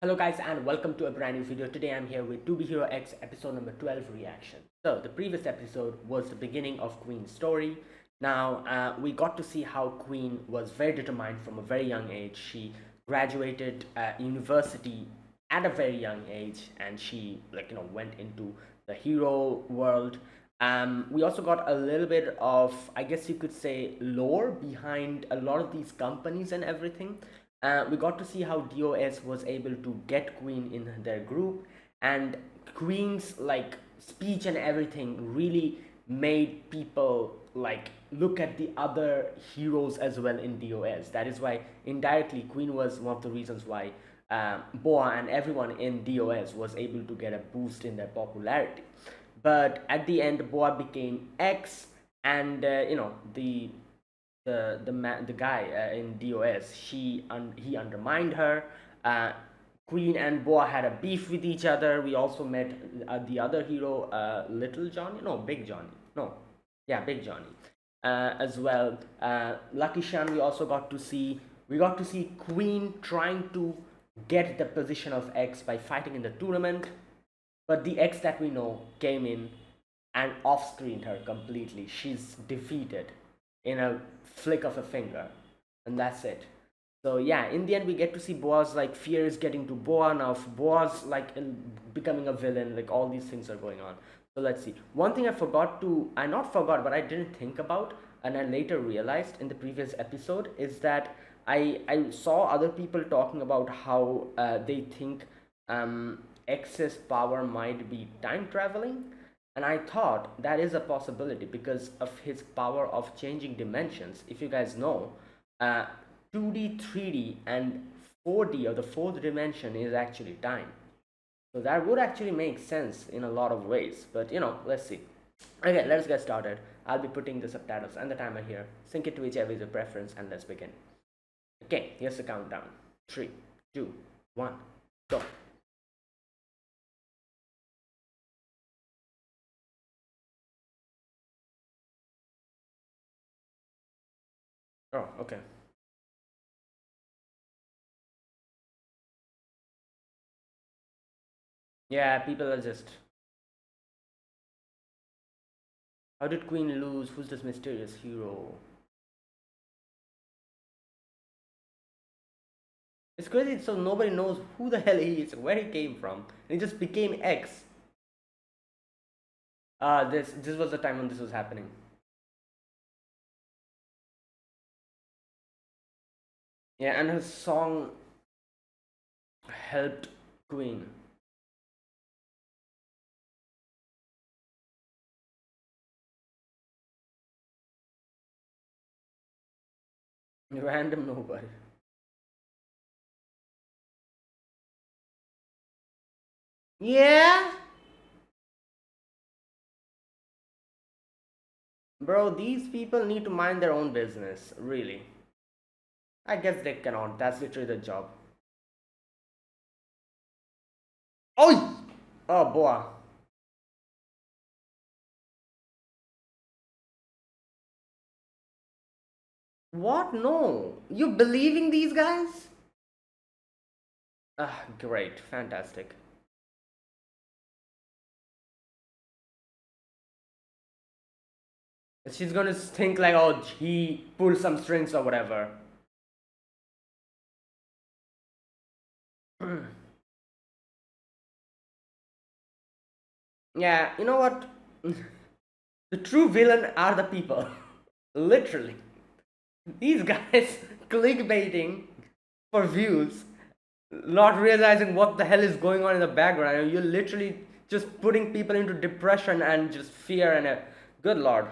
Hello guys and welcome to a brand new video. Today I'm here with To Be Hero X episode number 12 reaction. So the previous episode was the beginning of Queen's story. Now we got to see how Queen was very determined from a very young age. She graduated university at a very young age and she went into the hero world. We also got a little bit of, I guess you could say, lore behind a lot of these companies and everything. We got to see how DOS was able to get Queen in their group, and Queen's speech and everything really made people look at the other heroes as well in DOS. That is why indirectly Queen was one of the reasons why Boa and everyone in DOS was able to get a boost in their popularity. But at the end, Boa became X, and the guy in DOS, he undermined her. Queen and Boa had a beef with each other. We also met the other hero, Little Johnny, no, Big Johnny, no, yeah, Big Johnny, as well. Lucky Shan, we also got to see. We got to see Queen trying to get the position of X by fighting in the tournament, but the X that we know came in and off-screened her completely. She's defeated in a flick of a finger, and that's it. So yeah, in the end, we get to see Boa's fear is getting to Boa now. Boa's becoming a villain. Like all these things are going on. So let's see. One thing I not forgot, but I didn't think about, and I later realized in the previous episode is that I saw other people talking about how they think excess power might be time traveling, and I thought that is a possibility because of his power of changing dimensions. If you guys know, 2D, 3D, and 4D, or the fourth dimension, is actually time. So that would actually make sense in a lot of ways. But let's see. Okay, let's get started. I'll be putting the subtitles and the timer here. Sync it to whichever is your preference, and let's begin. Okay, here's the countdown. 3, 2, 1, go. Oh, okay. Yeah, people are just. How did Queen lose? Who's this mysterious hero? It's crazy, so nobody knows who the hell he is, where he came from. And he just became X. This was the time when this was happening. Yeah, and his song helped Queen. Random nobody. Yeah? Bro, these people need to mind their own business, really. I guess they cannot. That's literally the job. Oh! Oh, boy. What? No. You believing these guys? Ah, great. Fantastic. She's gonna think like, oh, he pulled some strings or whatever. Yeah, you know what? The true villain are the people. Literally. These guys clickbaiting for views, not realizing what the hell is going on in the background. You're literally just putting people into depression and just fear and a good lord.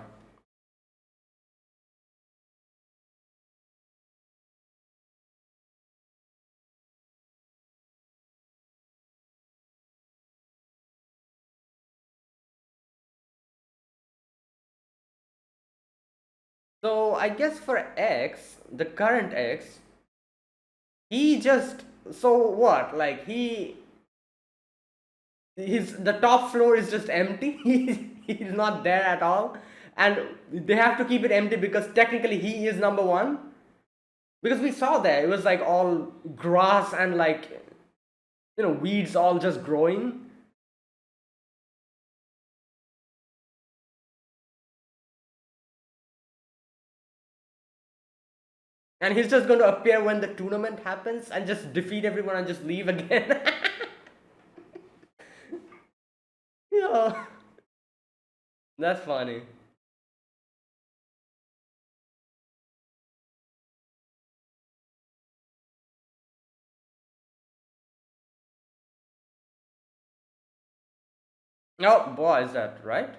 So I guess for X, the current X, he just, so what? Like his the top floor is just empty. He's not there at all, and they have to keep it empty because technically he is number one. Because we saw there, it was like all grass and weeds all just growing. And he's just going to appear when the tournament happens and just defeat everyone and just leave again. Yeah, that's funny. Oh, boy, is that right?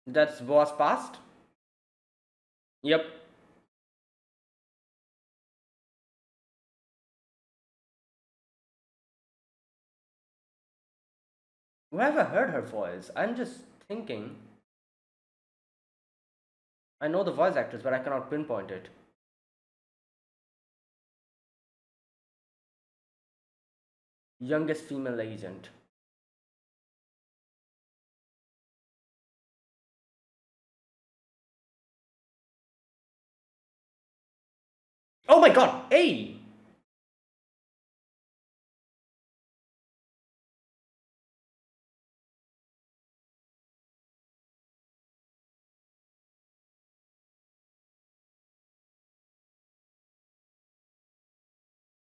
That's boss past? Yep. Where have I heard her voice? I'm just thinking. I know the voice actress, but I cannot pinpoint it. Youngest female agent. Oh my god! Hey!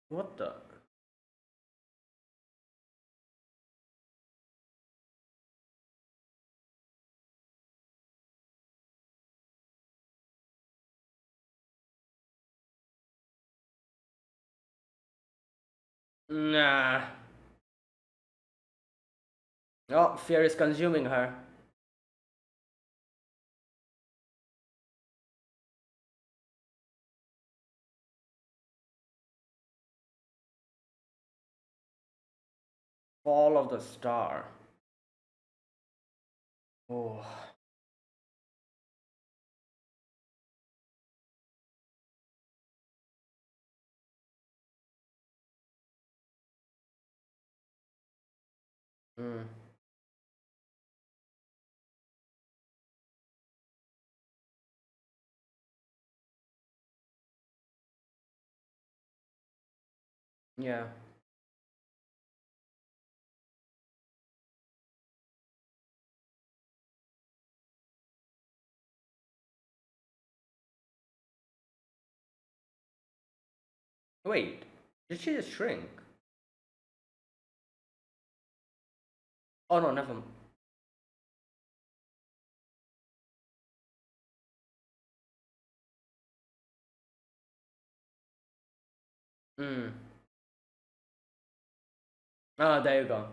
What the? Nah. Oh, fear is consuming her. Fall of the star. Oh. Mm. Yeah. Wait. Did she just shrink? Oh no, never. Mm. Ah, there you go.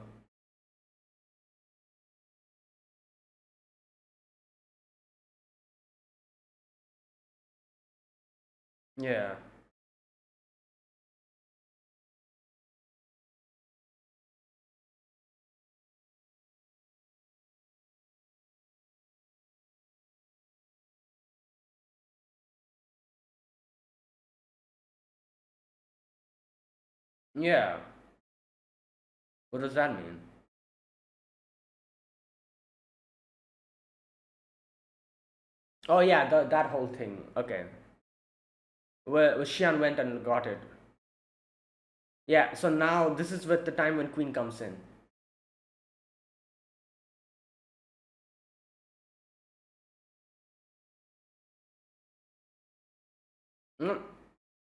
Yeah. Yeah. What does that mean? Oh yeah, that whole thing. Okay. Where Xian went and got it. Yeah, so now this is with the time when Queen comes in. Mm.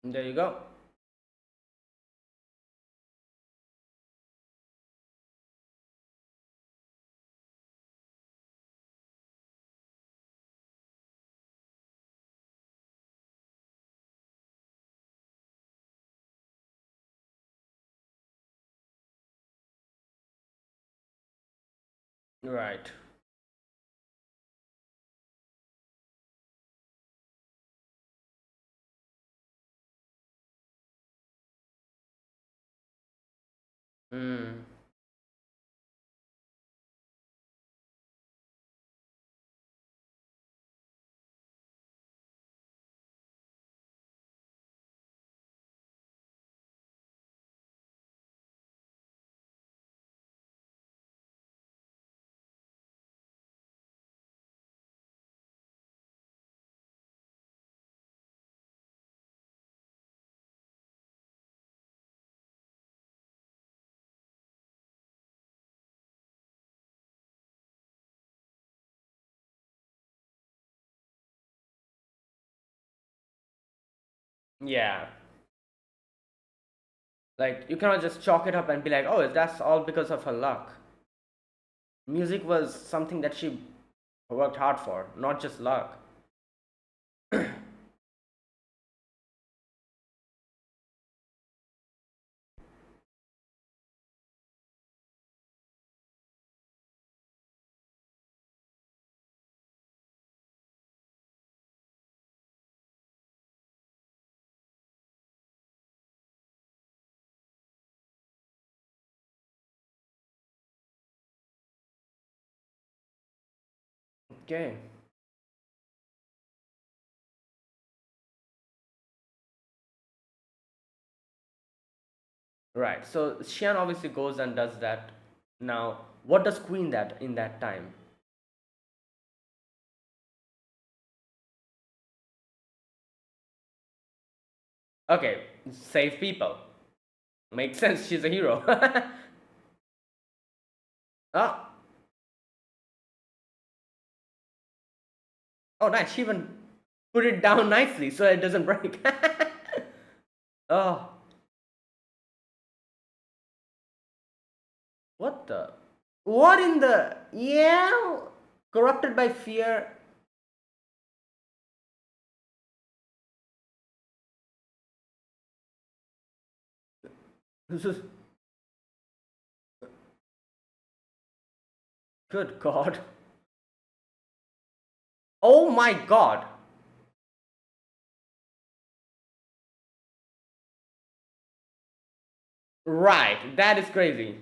There you go. Right. Mm. Yeah. Like, you cannot just chalk it up and be like, oh, that's all because of her luck. Music was something that she worked hard for, not just luck. Okay. Right. So Xian obviously goes and does that. Now, what does Queen that in that time? Okay, save people. Makes sense. She's a hero. Oh, oh, nice. She even put it down nicely so it doesn't break. Oh, what the? What in the? Yeah, corrupted by fear. This is good God. Oh my God. Right, that is crazy.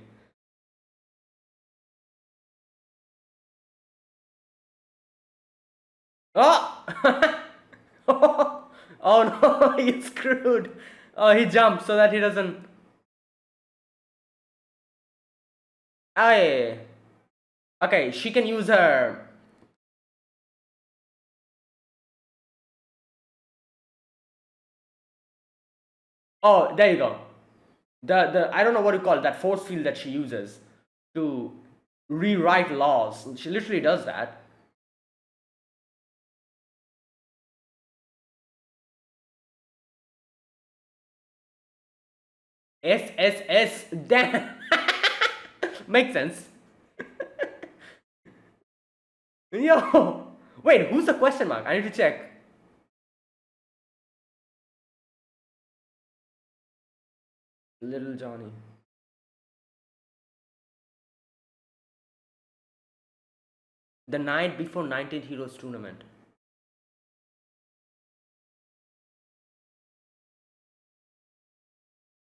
Oh! Oh no, he's screwed. Oh, he jumped so that he doesn't. Oh, yeah, yeah, yeah. Okay, she can use her. Oh, there you go. The I don't know what you call it, that force field that she uses to rewrite laws. She literally does that. SSS. Damn. Makes sense. Yo. Wait, who's the question mark? I need to check. Little Johnny. The night before 19th Heroes tournament.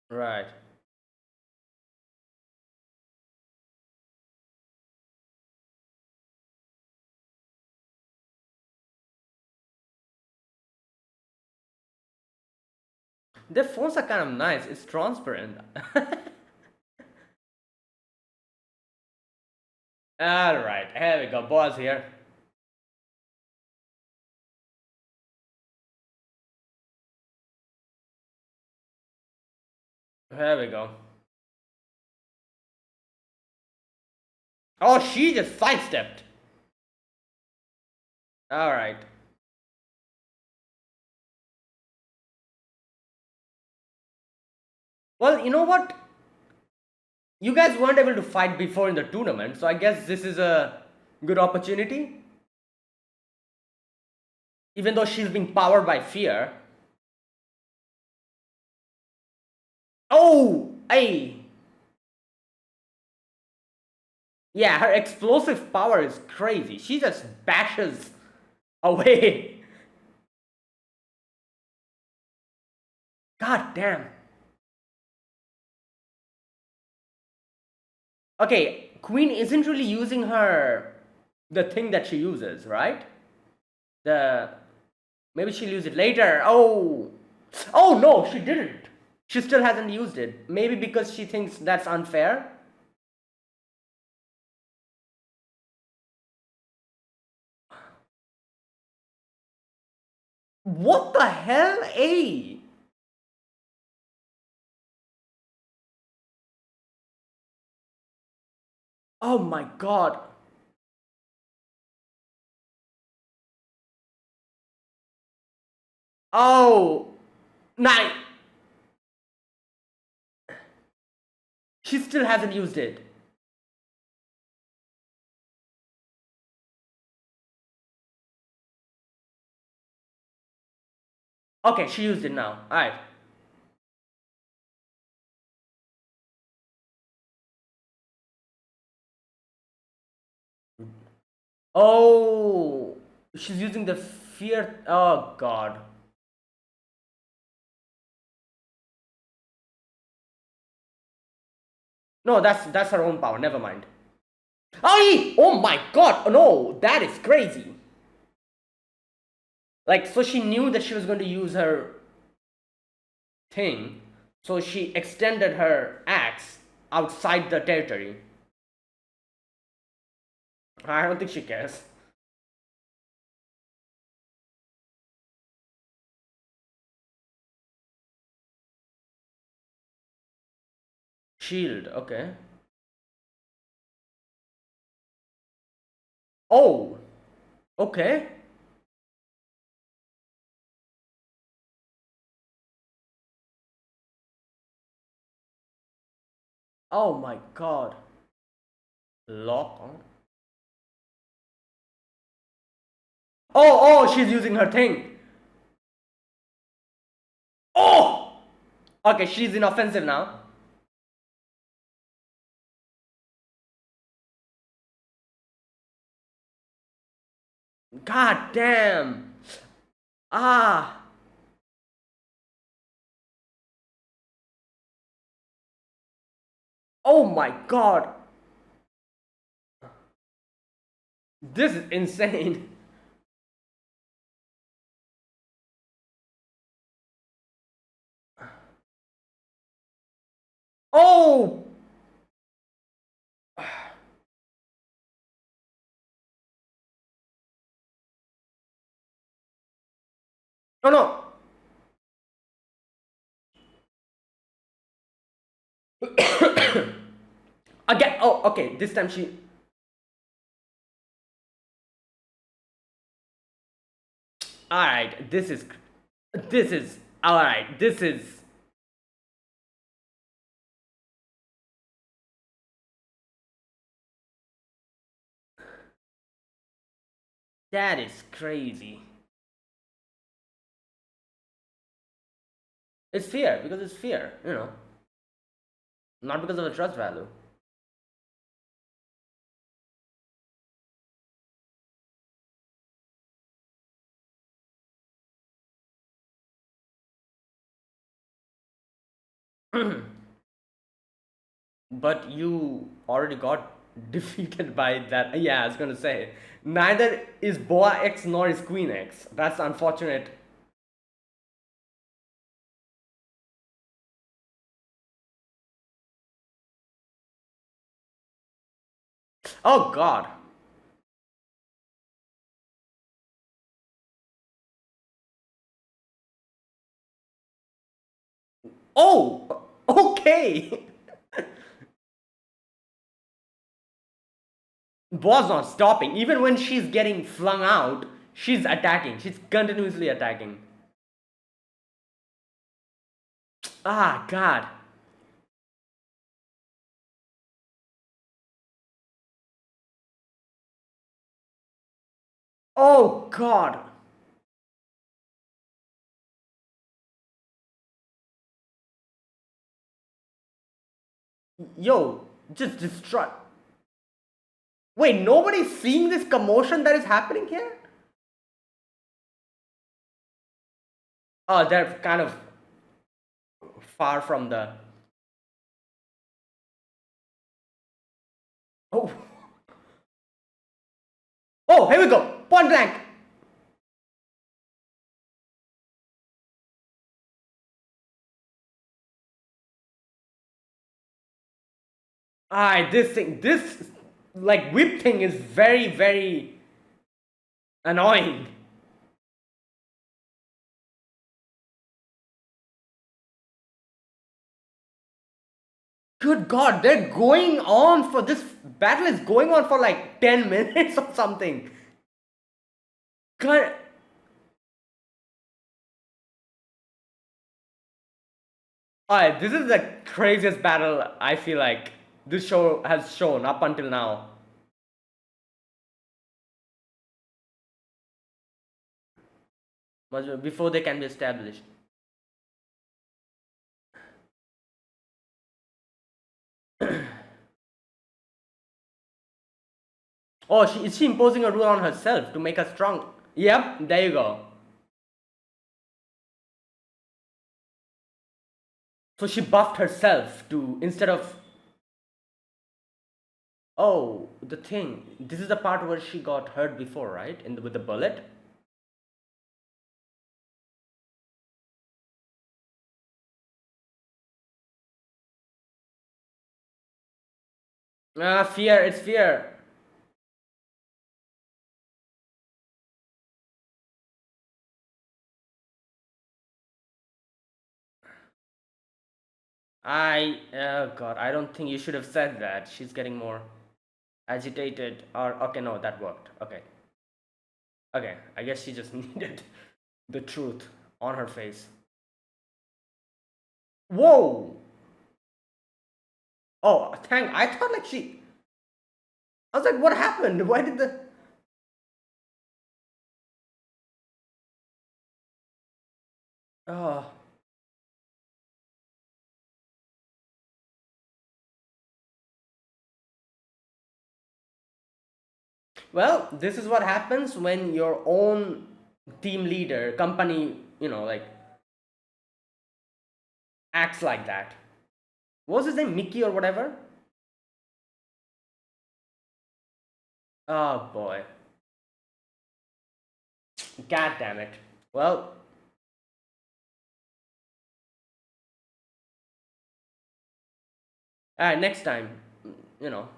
Right. Their phones are kind of nice. It's transparent. All right, here we go. Boss here. Here we go. Oh, she just sidestepped. All right. Well, you know what? You guys weren't able to fight before in the tournament, so I guess this is a good opportunity. Even though she's being powered by fear. Oh, hey. Yeah, her explosive power is crazy. She just bashes away. God damn. Okay, Queen isn't really using her the thing that she uses, right? The maybe she'll use it later. Oh, oh no, she didn't. She still hasn't used it. Maybe because she thinks that's unfair. What the hell, a? Oh my god. Oh Nine. She still hasn't used it. Okay, she used it now. Alright. Oh, she's using the fear. Oh god. No, that's her own power. Never mind. Oh my god. No, that is crazy. Like, so she knew that she was going to use her thing, so she extended her axe outside the territory. I don't think she cares. Shield, okay. Oh, okay. Oh my god. Lock on. Oh, she's using her thing. Oh! Okay, she's inoffensive now. God damn. Ah. Oh my god. This is insane. Oh! No, no. Again. Oh, okay. This time she. Alright, this is. This is. Alright, this is. That is crazy. It's fear, because it's fear, you know. Not because of the trust value. But you already got defeated by that. Yeah, I was gonna say. Neither is Boa X nor is Queen X. That's unfortunate. Oh god. Oh! Okay! Boa's not stopping. Even when she's getting flung out, she's attacking. She's continuously attacking. Ah, god. Oh god. Yo, just destroy. Wait, nobody's seeing this commotion that is happening here? Oh, they're kind of far from the. Oh. Oh, here we go. Point blank. This like whip thing is very, very annoying. Good God, they're going on for this battle is going on for like 10 minutes or something. God, Alright, this is the craziest battle I feel like this show has shown up until now. Before they can be established. Oh, is she imposing a rule on herself to make her strong? Yep, there you go. So she buffed herself to instead of. Oh, the thing. This is the part where she got hurt before, right? With the bullet. Ah, fear. It's fear. Oh God, I don't think you should have said that. She's getting more agitated. Or okay, no, that worked. Okay. Okay, I guess she just needed the truth on her face. Whoa! Oh, I thought like she. I was like, what happened? Why did the. Oh. Well, this is what happens when your own team leader, company, like acts like that. What was his name? Mickey or whatever? Oh boy. God damn it. Well, alright, next time, you know.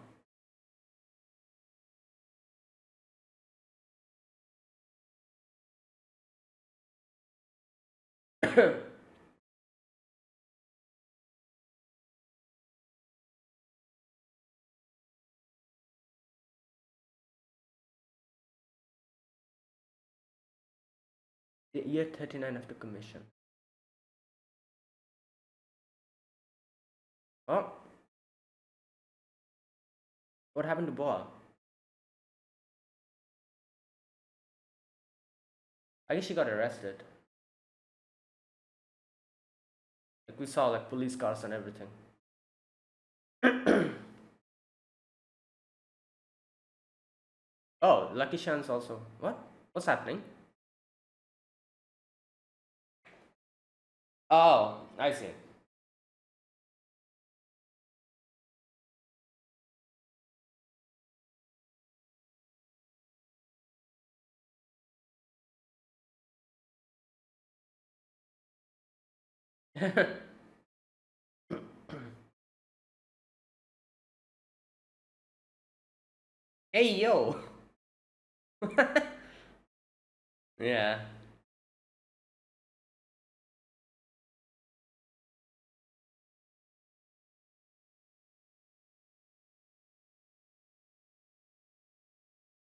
Year 39 after commission. Oh, what happened to Boa? I guess she got arrested. Like we saw like police cars and everything. Oh, Lucky Chan's also. What? What's happening? Oh, I see. Hey yo. Yeah.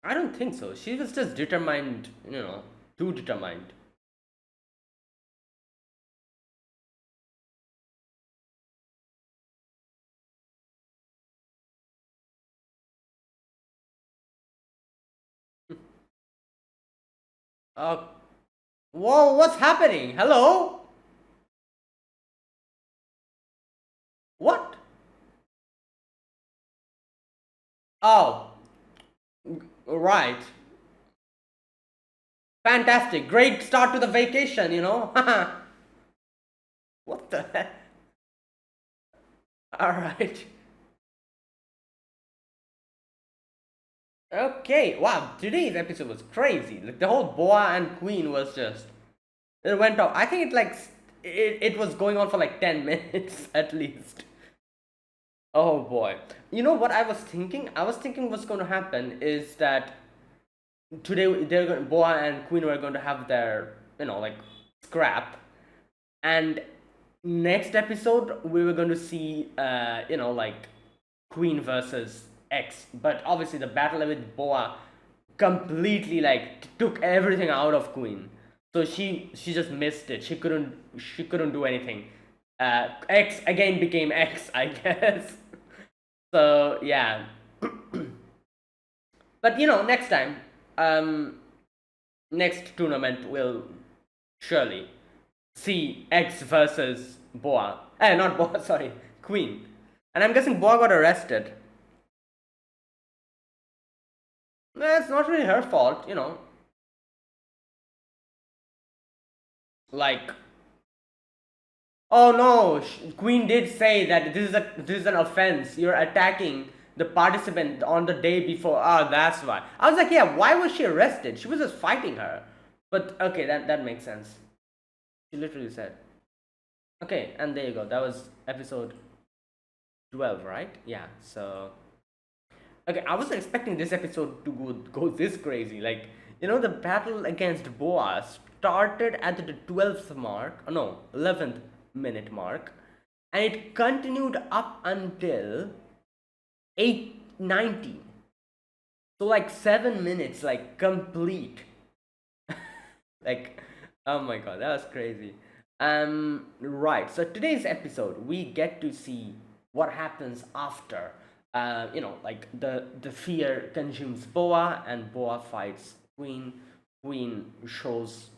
I don't think so. She was just determined, too determined. Uh, whoa, what's happening? Hello? What? Oh, right. Fantastic. Great start to the vacation. What the heck? Alright. Okay, wow, today's episode was crazy. Like the whole Boa and Queen was just it went off. I think it was going on for like 10 minutes at least. Oh boy. You know what I was thinking? I was thinking what's going to happen is that today Boa and Queen were going to have their, like scrap, and next episode we were going to see like Queen versus X, but obviously the battle with Boa completely like took everything out of Queen. So she just missed it. She couldn't do anything. X again became X, I guess. So yeah, but next time, um, next tournament will surely see X versus Boa. Not Boa, sorry, Queen. And I'm guessing Boa got arrested. It's not really her fault, Like, oh no, Queen did say that this is an offense. You're attacking the participant on the day before. Ah, that's why. I was like, yeah, why was she arrested? She was just fighting her. But okay, that makes sense. She literally said. Okay, and there you go. That was episode 12, right? Yeah. So okay, I wasn't expecting this episode to go this crazy. Like, the battle against Boa started at the 12th mark, no, 11th minute mark, and it continued up until 8:19. So like 7 minutes, like complete. Like, oh my god, that was crazy. Right. So today's episode, we get to see what happens after. Like the fear consumes Boa, and Boa fights Queen. Queen shows,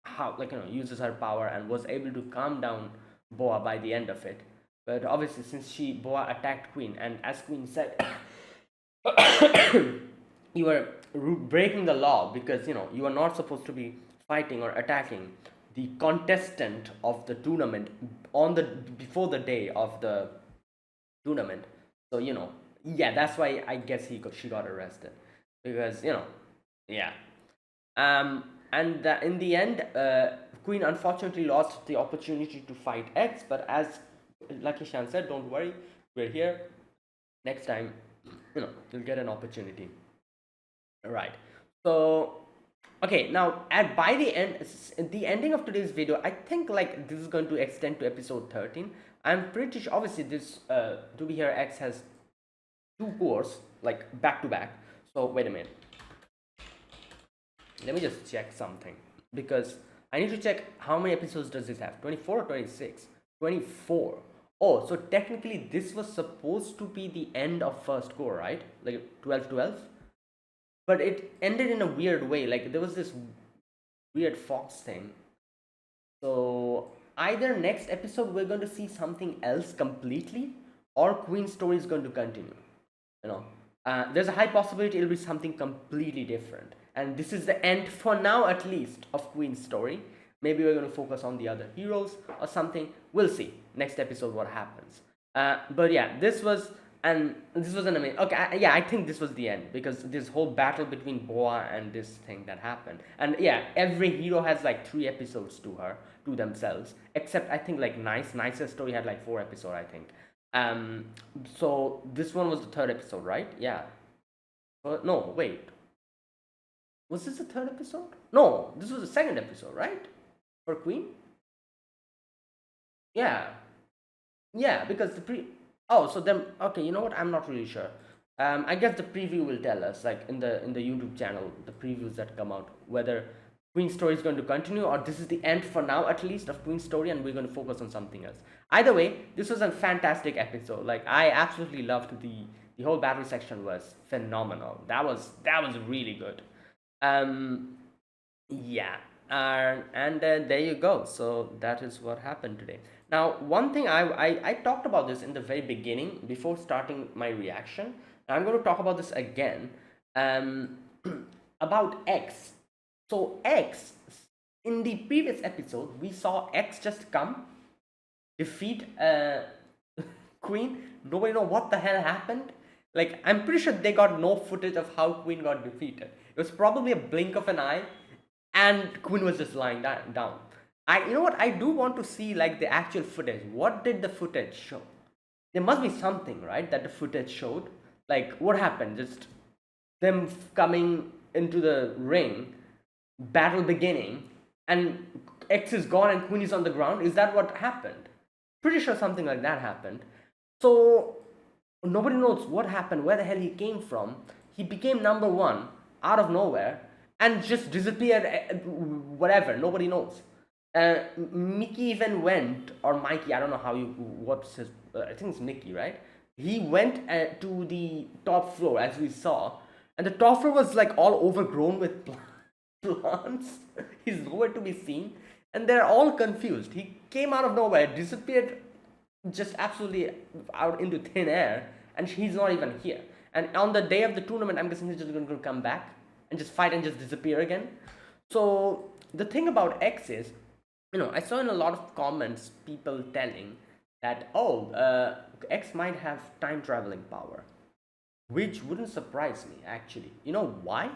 how, like, uses her power and was able to calm down Boa by the end of it. But obviously, since Boa attacked Queen, and as Queen said, you are breaking the law because you are not supposed to be fighting or attacking the contestant of the tournament on the before the day of the tournament. So yeah, that's why I guess she got arrested because yeah. And in the end, Queen unfortunately lost the opportunity to fight X, but as Lucky Shan said, don't worry, we're here. Next time, you'll get an opportunity. Right. So, okay, now by the ending of today's video, I think like this is going to extend to episode 13. I'm pretty sure, obviously, this To Be Here X has 2 cores, like back to back. So, wait a minute. Let me just check something because I need to check how many episodes does this have, 24 or 26? 24. Oh, so technically this was supposed to be the end of first core, right? Like 12. But it ended in a weird way. Like there was this weird Fox thing. So either next episode we're going to see something else completely, or Queen's story is going to continue. There's a high possibility it'll be something completely different. And this is the end, for now at least, of Queen's story. Maybe we're going to focus on the other heroes or something. We'll see next episode what happens. But yeah, this was an amazing. Okay, I think this was the end because this whole battle between Boa and this thing that happened. And yeah, every hero has like 3 episodes to themselves, except I think like Nice's story had like 4 episodes, I think. So this one was the 3rd episode, right? Yeah. No, wait. Was this the 3rd episode? No, this was the 2nd episode, right? For Queen? Yeah. Yeah, because oh, so then, okay, you know what? I'm not really sure. I guess the preview will tell us, like in the YouTube channel, the previews that come out, whether Queen's story is going to continue or this is the end for now at least of Queen's story and we're going to focus on something else. Either way, this was a fantastic episode. Like I absolutely loved the whole battle section was phenomenal. That was really good. Yeah, and there you go. So that is what happened today. Now, one thing I talked about this in the very beginning before starting my reaction. I'm going to talk about this again. Um, about X. So X, in the previous episode, we saw X just come, defeat Queen. Nobody know what the hell happened. Like I'm pretty sure they got no footage of how Queen got defeated. It was probably a blink of an eye, and Queen was just lying down. You know what? I do want to see like the actual footage. What did the footage show? There must be something, right, that the footage showed. Like what happened? Just them coming into the ring, battle beginning, and X is gone and Queen is on the ground. Is that what happened? Pretty sure something like that happened. So nobody knows what happened, where the hell he came from. He became number 1 out of nowhere and just disappeared, whatever, nobody knows. Mickey even went, or Mikey, I don't know how you, what's his, I think it's Mickey, right? He went to the top floor as we saw, and the top floor was like all overgrown with plants. He's nowhere to be seen, and they're all confused. He came out of nowhere, disappeared just absolutely out into thin air, and he's not even here. And on the day of the tournament, I'm guessing he's just going to come back and just fight and just disappear again. So the thing about X is, I saw in a lot of comments people telling that, oh, X might have time traveling power, which wouldn't surprise me actually. You know why?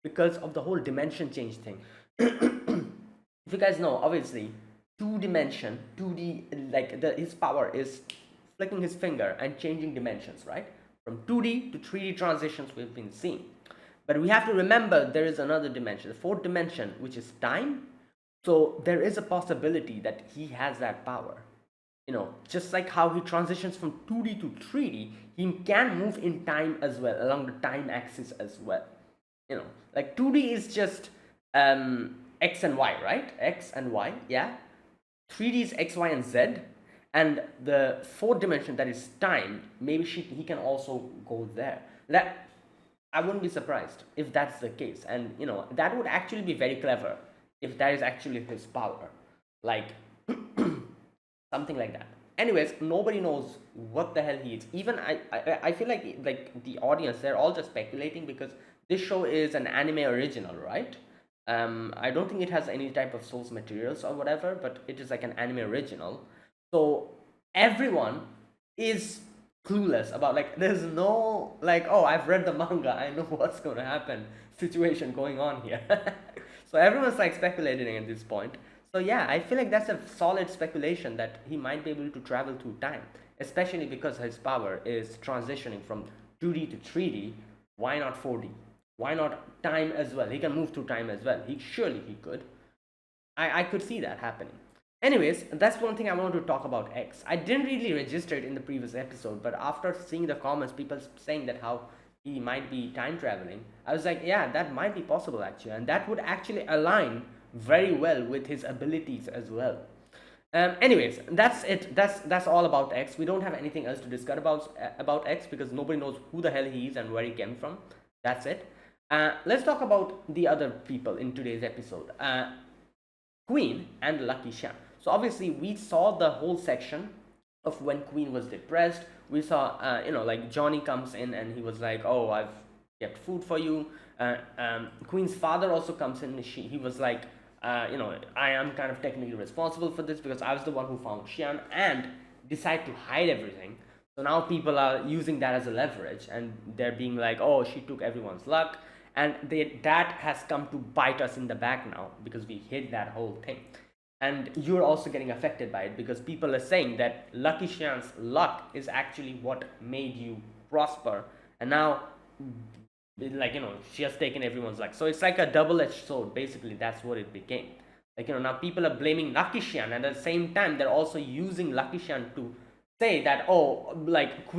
Because of the whole dimension change thing. If you guys know, obviously, two dimension, 2D, like his power is flicking his finger and changing dimensions, right? From 2D to 3D transitions we've been seeing. But we have to remember there is another dimension, the fourth dimension, which is time. So there is a possibility that he has that power. Just like how he transitions from 2D to 3D, he can move in time as well, along the time axis as well. Like 2D is just X and Y, right? X and Y, yeah. 3D is X, Y, and Z. And the fourth dimension, that is time, maybe he can also go there. That I wouldn't be surprised if that's the case. And that would actually be very clever if that is actually his power. Like something like that. Anyways, nobody knows what the hell he is. Even I feel like the audience, they're all just speculating because this show is an anime original, right? I don't think it has any type of source materials or whatever, but it is like an anime original. So everyone is clueless about, like, there's no like, oh, I've read the manga, I know what's going to happen situation going on here. So everyone's like speculating at this point. So yeah, I feel like that's a solid speculation that he might be able to travel through time, especially because his power is transitioning from 2D to 3D. Why not 4D? Why not time as well? He can move through time as well. He could. I could see that happening. Anyways, that's one thing I wanted to talk about X. I didn't really register it in the previous episode, but after seeing the comments, people saying that how he might be time traveling, I was like, yeah, that might be possible actually, and that would actually align very well with his abilities as well. Anyways, that's it. That's all about X. We don't have anything else to discuss about X because nobody knows who the hell he is and where he came from. That's it. Let's talk about the other people in today's episode. Queen and Lucky Shyan. So obviously we saw the whole section of when Queen was depressed. We saw, like Johnny comes in and he was like, oh, I've kept food for you. Queen's father also comes in. He was like, I am kind of technically responsible for this because I was the one who found Shyan and decided to hide everything. So now people are using that as a leverage and they're being like, oh, she took everyone's luck. And that has come to bite us in the back now because we hid that whole thing. And you're also getting affected by it because people are saying that Lucky Shyan's luck is actually what made you prosper. And now, like, she has taken everyone's luck. So it's like a double-edged sword. Basically, that's what it became. Like, now people are blaming Lucky Shyan, and at the same time, they're also using Lucky Shyan to say that, oh, like,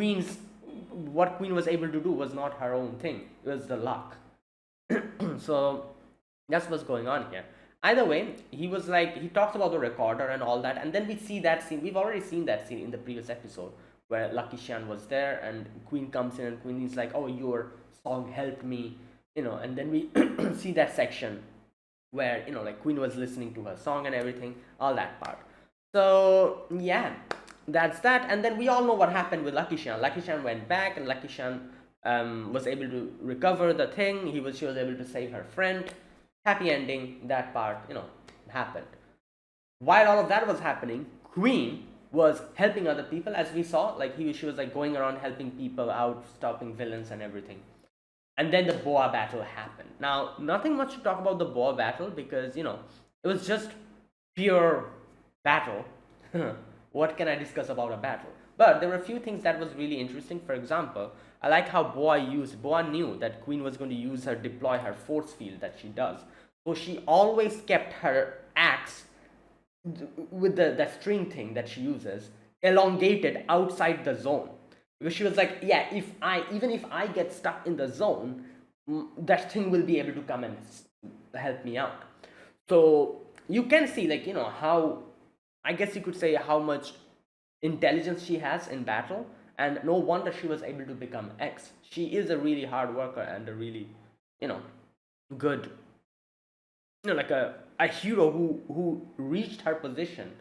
what Queen was able to do was not her own thing. It was the luck. So that's what's going on here. Either way, he talks about the recorder and all that, and then we see that scene. We've already seen that scene in the previous episode where Lucky Shyan was there and Queen comes in and Queen is like, oh, your song helped me, and then we see that section where, like Queen was listening to her song and everything, all that part. So yeah, that's that. And then we all know what happened with Lucky Shyan. Lucky Shyan went back and Lucky Shyan was able to recover the thing. She was able to save her friend. Happy ending. That part, happened. While all of that was happening, Queen was helping other people, as we saw. Like she was like going around helping people out, stopping villains and everything. And then the boa battle happened. Now, nothing much to talk about the boa battle because it was just pure battle. What can I discuss about a battle? But there were a few things that was really interesting. For example, I like how Boa knew that Queen was going to deploy her force field that she does. So she always kept her axe with that string thing that she uses elongated outside the zone. Because she was like, yeah, even if I get stuck in the zone, that thing will be able to come and help me out. So you can see, like, how, I guess you could say, how much intelligence she has in battle, and no wonder she was able to become X. She is a really hard worker and a really, you know good, like a hero who reached her position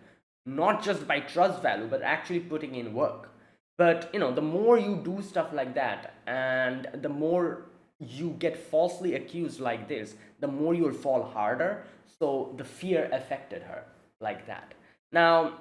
not just by trust value but actually putting in work. But the more you do stuff like that, and the more you get falsely accused like this, the more you'll fall harder. So the fear affected her like that. Now,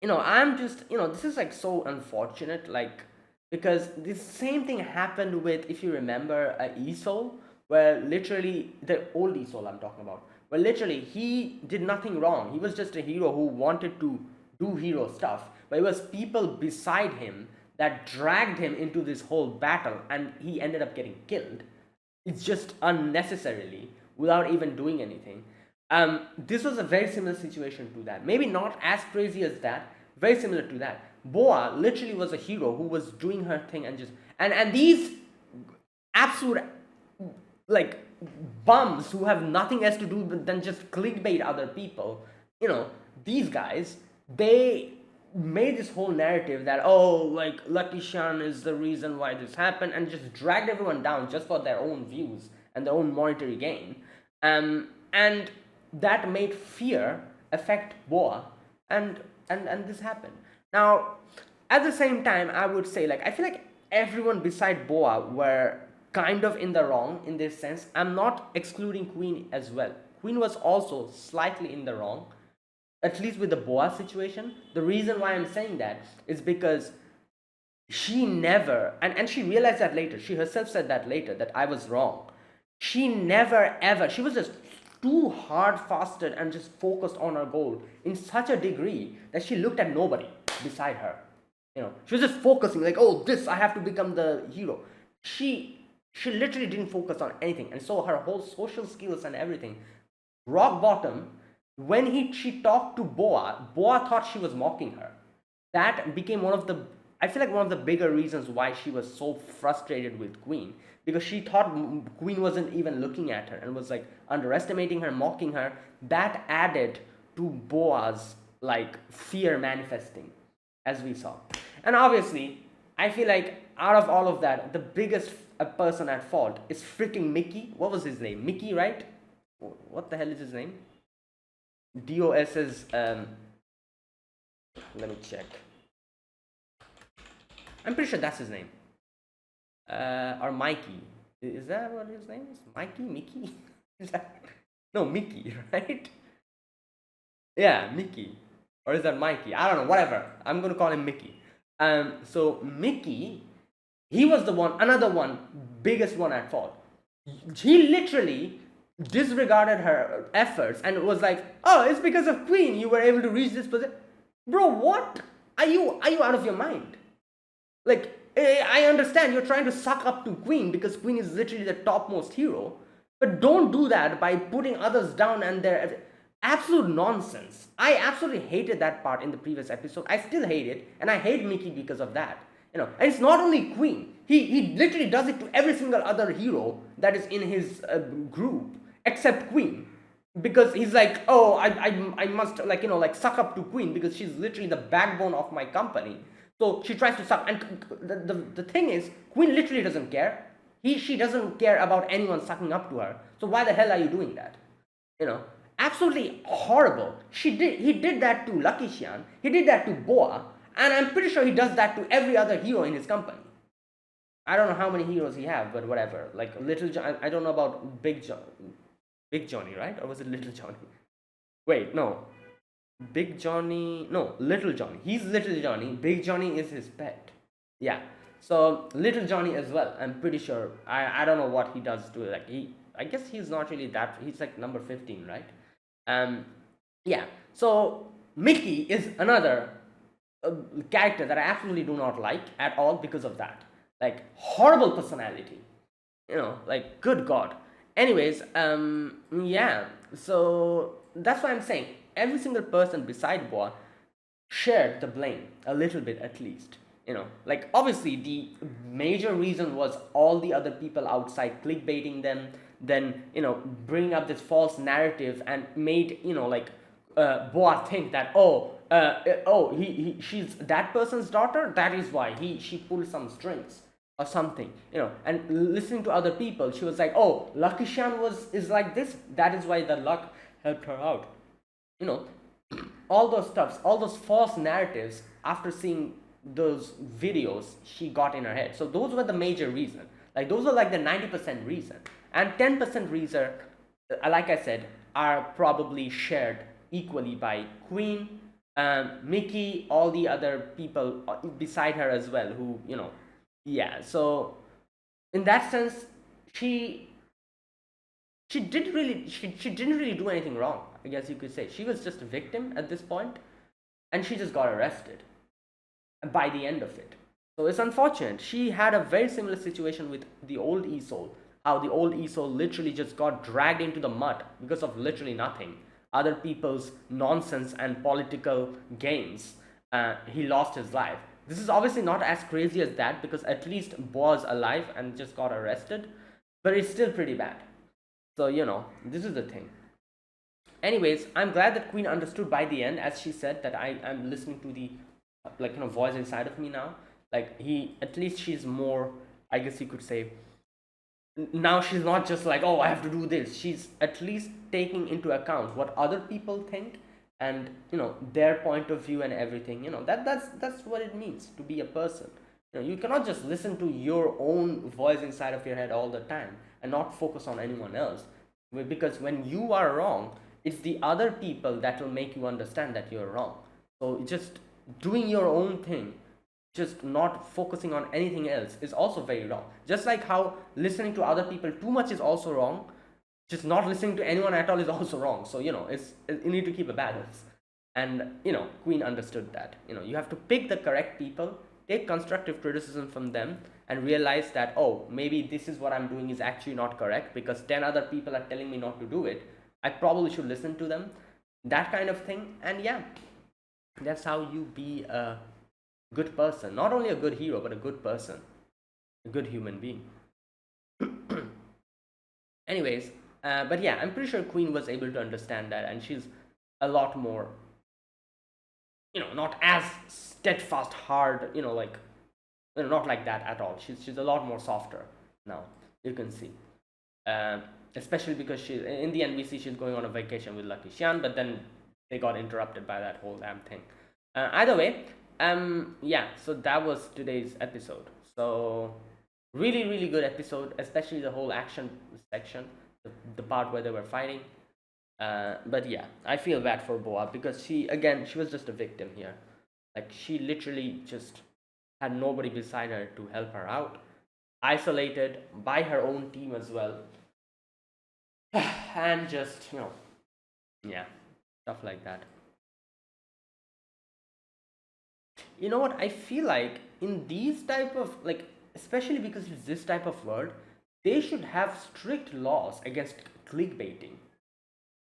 I'm just, this is like so unfortunate, like, because the same thing happened with, if you remember, Esol, where literally, the old Esol I'm talking about, where literally he did nothing wrong. He was just a hero who wanted to do hero stuff, but it was people beside him that dragged him into this whole battle, and he ended up getting killed. It's just unnecessarily, without even doing anything. This was a very similar situation to that. Maybe not as crazy as that, very similar to that. Boa literally was a hero who was doing her thing, and just, and these absolute, like, bums who have nothing else to do than just clickbait other people. These guys, they made this whole narrative that, oh, like, Lucky Shan is the reason why this happened, and just dragged everyone down just for their own views and their own monetary gain. And that made fear affect Boa, and this happened. Now, at the same time, I would say, like, I feel like everyone beside Boa were kind of in the wrong in this sense. I'm not excluding Queen as well. Queen was also slightly in the wrong, at least with the Boa situation. The reason why I'm saying that is because she never, and she realized that later, she herself said that later, that I was wrong. She never ever, she was just too hard fasted and just focused on her goal in such a degree that she looked at nobody beside her. She was just focusing, like, oh, this, I have to become the hero. She literally didn't focus on anything, and so her whole social skills and everything, rock bottom. When she talked to Boa thought she was mocking her. That became one of the, I feel like, one of the bigger reasons why she was so frustrated with Queen, because she thought Queen wasn't even looking at her and was, like, underestimating her, mocking her. That added to Boa's, like, fear manifesting, as we saw. And obviously, I feel like out of all of that, the biggest person at fault is freaking Mickey. What was his name? Mickey, right? What the hell is his name? DOS's, let me check. I'm pretty sure that's his name. Or Mikey. Is that what his name is? Mikey? Mickey? No, Mickey, right? Yeah, Mickey. Or is that Mikey? I don't know, whatever. I'm going to call him Mickey. So Mickey, he was the one, another one, biggest one at fault. He literally disregarded her efforts and was like, oh, it's because of Queen you were able to reach this position. Bro, what? Are you out of your mind? Like, I understand you're trying to suck up to Queen because Queen is literally the topmost hero, but don't do that by putting others down, and their absolute nonsense. I absolutely hated that part in the previous episode. I still hate it, and I hate Mickey because of that. And it's not only Queen. He literally does it to every single other hero that is in his group except Queen, because he's like, oh, I must, like, like, suck up to Queen because she's literally the backbone of my company. So she tries to suck, and the thing is, Queen literally doesn't care. She doesn't care about anyone sucking up to her. So why the hell are you doing that? Absolutely horrible. He did that to Lucky Xian. He did that to Boa, and I'm pretty sure he does that to every other hero in his company. I don't know how many heroes he have, but whatever. Like Little John, I don't know about Big Johnny, right? Or was it Little Johnny? Wait, no. Big Johnny, no, Little Johnny. He's Little Johnny. Big Johnny is his pet. Yeah. So Little Johnny as well. I'm pretty sure. I don't know what he does to it. Like, I guess he's not really that. He's like number 15, right? Yeah. So Mickey is another character that I absolutely do not like at all because of that. Like, horrible personality. Like, good God. Anyways, yeah. So that's why I'm saying every single person beside Boa shared the blame a little bit, at least. Like obviously the major reason was all the other people outside clickbaiting them, then bringing up this false narrative and made like Boa think that, she's that person's daughter, that is why she pulled some strings or something, and listening to other people, she was like, oh, Lucky Shan is like this, that is why the luck helped her out, you know all those stuffs, all those false narratives. After seeing those videos, she got in her head. So those were the major reason. Like those were like the 90% reason, and 10% reason, like I said, are probably shared equally by Queen, Mickey, all the other people beside her as well. Who yeah. So in that sense, she she didn't really do anything wrong. I guess you could say she was just a victim at this point, and she just got arrested by the end of it. So it's unfortunate. She had a very similar situation with the old Esol. How the old Esol literally just got dragged into the mud because of literally nothing. Other people's nonsense and political games. He lost his life. This is obviously not as crazy as that because at least was alive and just got arrested, but it's still pretty bad. So this is the thing. Anyways, I'm glad that Queen understood by the end, as she said, that I'm listening to the voice inside of me now. Like at least she's more, I guess you could say, now she's not just like, oh, I have to do this. She's at least taking into account what other people think, and their point of view and everything. That's what it means to be a person. You cannot just listen to your own voice inside of your head all the time and not focus on anyone else, because when you are wrong, it's the other people that will make you understand that you're wrong. So just doing your own thing, just not focusing on anything else, is also very wrong. Just like how listening to other people too much is also wrong, just not listening to anyone at all is also wrong. So you need to keep a balance. And Queen understood that. You have to pick the correct people, take constructive criticism from them, and realize that, oh, maybe this is what I'm doing is actually not correct because 10 other people are telling me not to do it. I probably should listen to them. That kind of thing. And yeah, that's how you be a good person. Not only a good hero, but a good person, a good human being. Anyways, but yeah, I'm pretty sure Queen was able to understand that, and she's a lot more, not as steadfast, hard, not like that at all. She's a lot more softer now. You can see, especially because in the end we see she's going on a vacation with Lucky Xian, but then they got interrupted by that whole damn thing. Either way, yeah. So that was today's episode. So really good episode, especially the whole action section, the part where they were fighting. But yeah, I feel bad for Boa because she was just a victim here. Like she literally just had nobody beside her to help her out, isolated by her own team as well, and just yeah, stuff like that. You know what, I feel like in these type of, like, especially because it's this type of world, they should have strict laws against clickbaiting,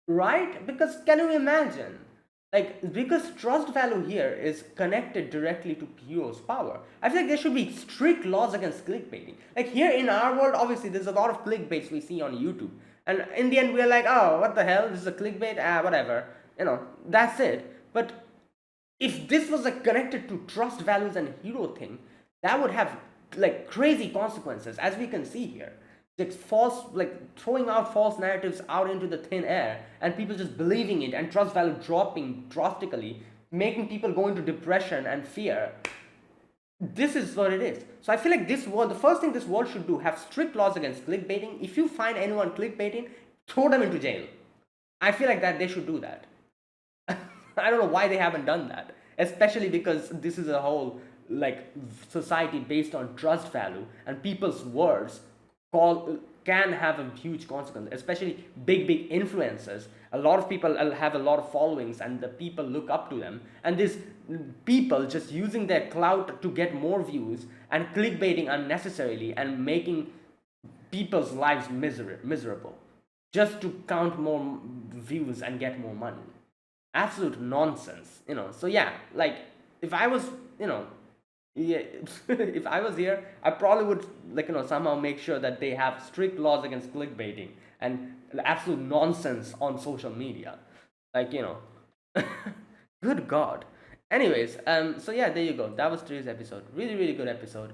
right? Because can you imagine, like, because trust value here is connected directly to hero's power, I feel like there should be strict laws against clickbaiting. Like here in our world, obviously there's a lot of clickbaits we see on YouTube, and in the end we're like, oh, what the hell, this is a clickbait, whatever, that's it. But if this was like connected to trust values and hero thing, that would have like crazy consequences, as we can see here. Like false, like throwing out false narratives out into the thin air, and people just believing it, and trust value dropping drastically, making people go into depression and fear. This is what it is. So I feel like this world, the first thing this world should do, have strict laws against clickbaiting. If you find anyone clickbaiting, throw them into jail. I feel like that they should do that. I don't know why they haven't done that, especially because this is a whole like society based on trust value, and people's words can have a huge consequence, especially big influencers. A lot of people have a lot of followings, and the people look up to them, and these people just using their clout to get more views and clickbaiting unnecessarily and making people's lives miserable just to count more views and get more money. Absolute nonsense. So yeah, like if I was, Yeah, if I was here, I probably would, like, somehow make sure that they have strict laws against clickbaiting and absolute nonsense on social media. Like, good God. Anyways, so yeah, there you go. That was today's episode. Really, really good episode.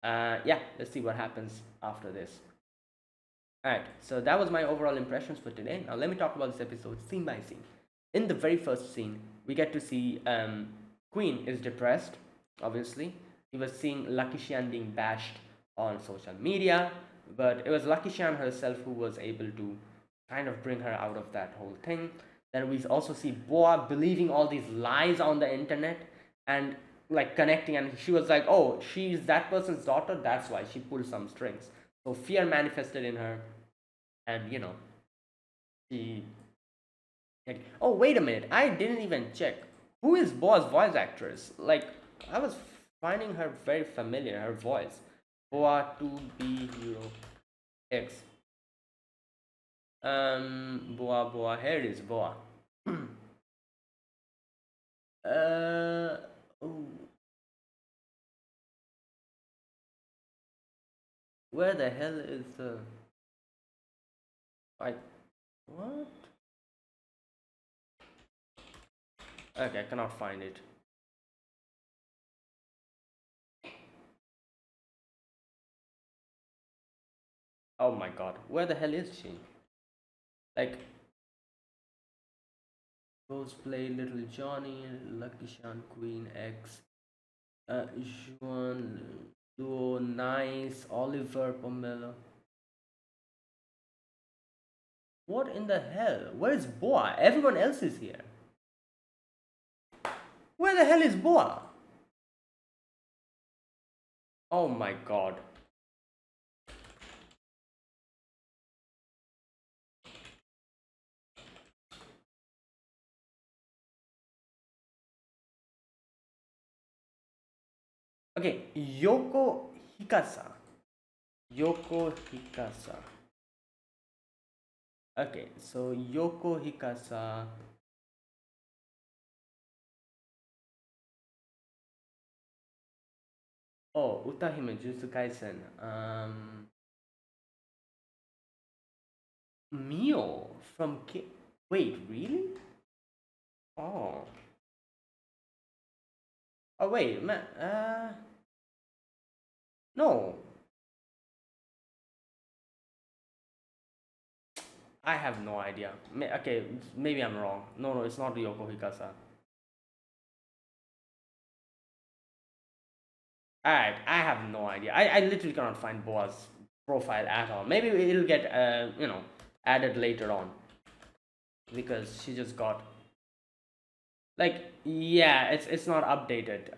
Yeah, let's see what happens after this. Alright, so that was my overall impressions for today. Now let me talk about this episode scene by scene. In the very first scene, we get to see Queen is depressed, obviously. He was seeing Lucky Xian being bashed on social media, but it was Lucky Xian herself who was able to kind of bring her out of that whole thing. Then we also see Boa believing all these lies on the internet and like connecting, and she was like, oh, she's that person's daughter, that's why she pulled some strings. So fear manifested in her, and she like, oh, wait a minute, I didn't even check who is Boa's voice actress. Like, I was finding her very familiar, her voice. Boa to be hero X. Boa, here it is, Boa. uh oh, where the hell is the, like, what? Okay, I cannot find it. Oh my god, where the hell is she? Like, Cosplay, Little Johnny, Lucky Shan, Queen X, Juan, Duo, Nice, Oliver, Pomelo. What in the hell? Where's Boa? Everyone else is here. Where the hell is Boa? Oh my god. Okay, Yoko Hikasa. Yoko Hikasa. Okay, so Yoko Hikasa. Oh, Utahime Jutsu Kaisen. Mio from Wait, really? Oh. Oh wait, man. No. I have no idea. Okay, maybe I'm wrong. No, no, it's not Yoko Hikasa. Alright, I have no idea. I literally cannot find Boa's profile at all. Maybe it'll get added later on because she just got, like, yeah, it's not updated.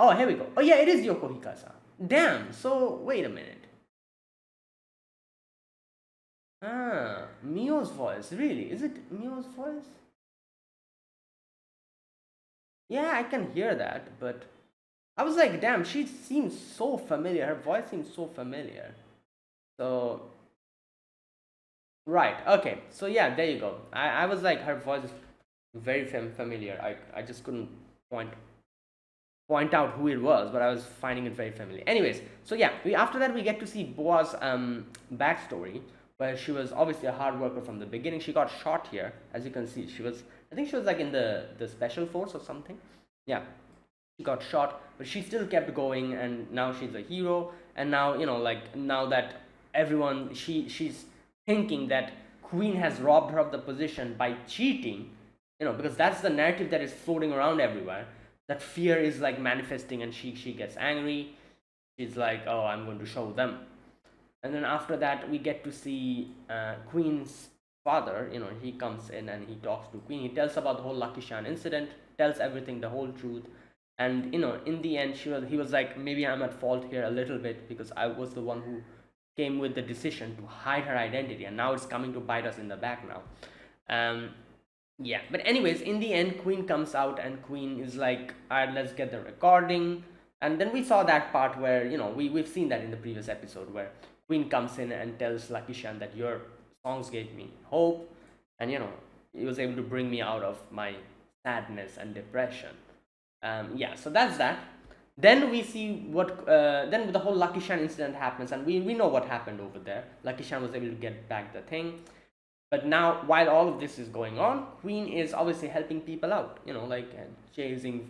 Oh, here we go. Oh yeah, it is Yoko Hikasa. Damn. So wait a minute. Ah, Mio's voice. Really? Is it Mio's voice? Yeah, I can hear that, but I was like, damn, she seems so familiar. Her voice seems so familiar. So, right, okay. So yeah, there you go. I was like, her voice is very familiar. I just couldn't point point out who it was, but I was finding it very familiar. Anyways, so yeah, after that we get to see Boa's backstory, where she was obviously a hard worker from the beginning. She got shot here, as you can see. I think she was like in the special force or something. Yeah, she got shot, but she still kept going, and now she's a hero. And now, like, now that everyone, she's thinking that Queen has robbed her of the position by cheating, because that's the narrative that is floating around everywhere. That fear is like manifesting, and she gets angry. She's like, oh, I'm going to show them. And then after that, we get to see Queen's father. He comes in and he talks to Queen. He tells about the whole Lucky Shan incident, tells everything, the whole truth. And in the end, he was like, maybe I'm at fault here a little bit because I was the one who came with the decision to hide her identity, and now it's coming to bite us in the back now. Yeah, but anyways, in the end, Queen comes out and Queen is like, all right, let's get the recording. And then we saw that part where, we've seen that in the previous episode where Queen comes in and tells Lucky Shan that your songs gave me hope, and he was able to bring me out of my sadness and depression. Yeah, so that's that. Then we see what then the whole Lucky Shan incident happens, and we know what happened over there. Lucky Shan was able to get back the thing, but now while all of this is going on, Queen is obviously helping people out, like chasing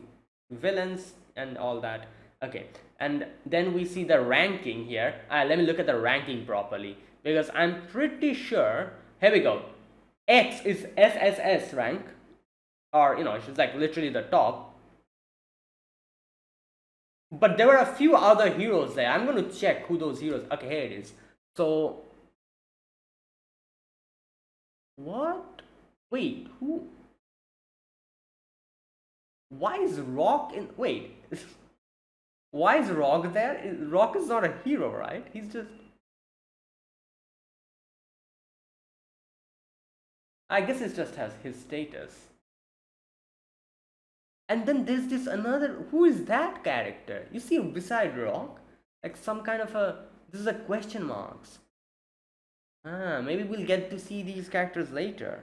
villains and all that. Okay, and then we see the ranking here. Let me look at the ranking properly, because I'm pretty sure, here we go, X is SSS rank, or she's like literally the top. But there were a few other heroes there. I'm going to check who those heroes. Okay, here it is. So what? Wait, who? Why is Rock in? Wait, why is Rock there? Rock is not a hero, right? He's just. I guess it just has his status. And then there's this another. Who is that character? You see, beside Rock, like some kind of a. This is a question marks. Maybe we'll get to see these characters later.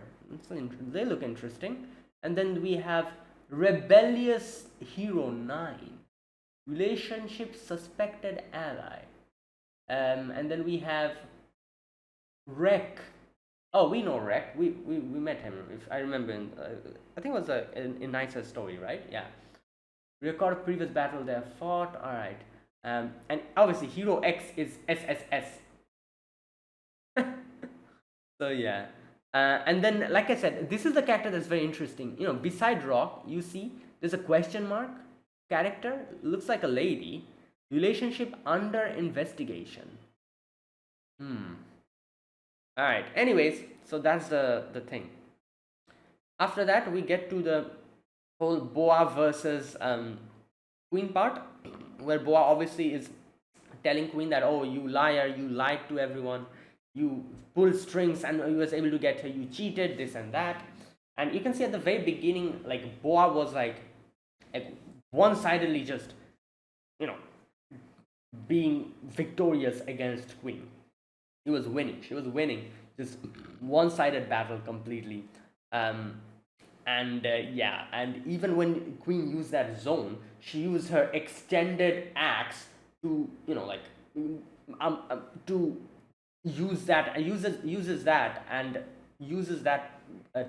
They look interesting. And then we have Rebellious Hero 9. Relationship Suspected Ally. And then we have Rek. Oh, we know Rek. We met him. If I remember, I think it was in Nicer story, right? Yeah. Record previous battle they have fought. All right. And obviously Hero X is SSS. So yeah. And then, like I said, this is the character that's very interesting. Beside Rock, you see there's a question mark character. Looks like a lady. Relationship under investigation. Alright, anyways, so that's the thing. After that, we get to the whole Boa versus Queen part, where Boa obviously is telling Queen that, oh, you liar, you lied to everyone, you pulled strings and you was able to get her, you cheated, this and that. And you can see at the very beginning, like Boa was like one-sidedly just, being victorious against Queen. She was winning this one-sided battle completely. And even when Queen used that zone, she used her extended axe to to uses that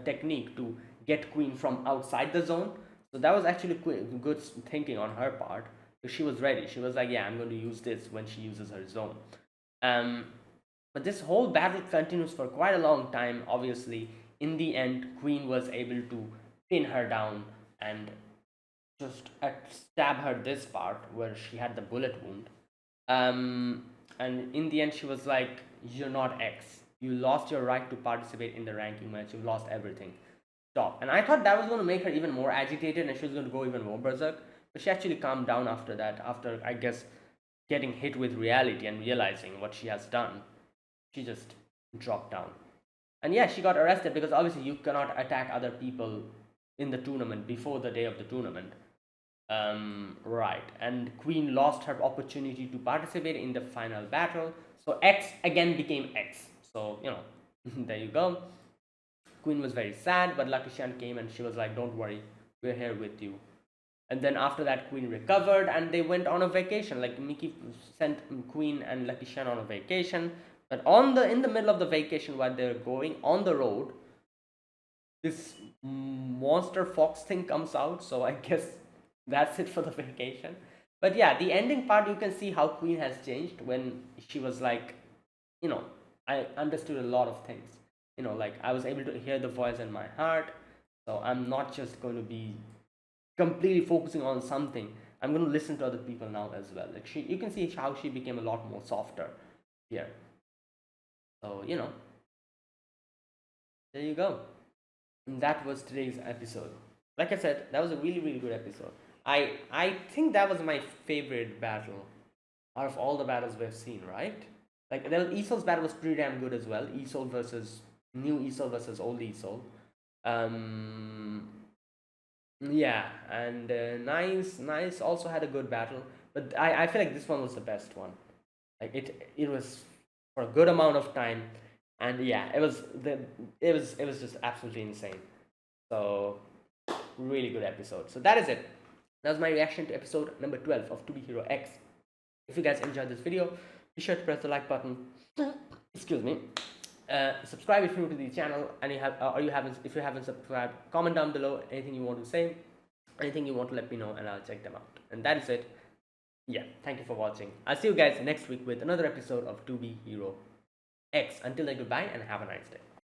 technique to get Queen from outside the zone. So that was actually good thinking on her part. She was ready. She was like, yeah, I'm going to use this when she uses her zone. But this whole battle continues for quite a long time. Obviously, in the end, Queen was able to pin her down and just stab her this part where she had the bullet wound. And in the end, she was like, you're not X. You lost your right to participate in the ranking match. You lost everything. Stop. And I thought that was going to make her even more agitated and she was going to go even more berserk. But she actually calmed down after that, after, I guess, getting hit with reality and realizing what she has done. She just dropped down. And yeah, she got arrested because obviously you cannot attack other people in the tournament before the day of the tournament. Right. And Queen lost her opportunity to participate in the final battle. So X again became X. So, there you go. Queen was very sad, but Lucky Shan came and she was like, don't worry, we're here with you. And then after that, Queen recovered and they went on a vacation. Like Mickey sent Queen and Lucky Shan on a vacation. But in the middle of the vacation, while they're going on the road, this monster fox thing comes out. So I guess that's it for the vacation. But yeah, the ending part, you can see how Queen has changed when she was like, I understood a lot of things. Like I was able to hear the voice in my heart. So I'm not just going to be completely focusing on something. I'm going to listen to other people now as well. Like you can see how she became a lot more softer here. So, there you go. And that was today's episode. Like I said, that was a really, really good episode. I think that was my favorite battle out of all the battles we've seen, right? Like, Isol's battle was pretty damn good as well. Isol versus new Isol versus old Isol. Yeah, and Nice also had a good battle, but I feel like this one was the best one. Like it was for a good amount of time, and yeah, it was just absolutely insane. So really good episode. So that is it. That was my reaction to episode number 12 of To Be Hero X. If you guys enjoyed this video, be sure to press the like button. Excuse me. Subscribe if you're new to the channel, and if you haven't subscribed, comment down below anything you want to say, anything you want to let me know, and I'll check them out. And that is it. Yeah, thank you for watching. I'll see you guys next week with another episode of To Be Hero X. Until then, goodbye and have a nice day.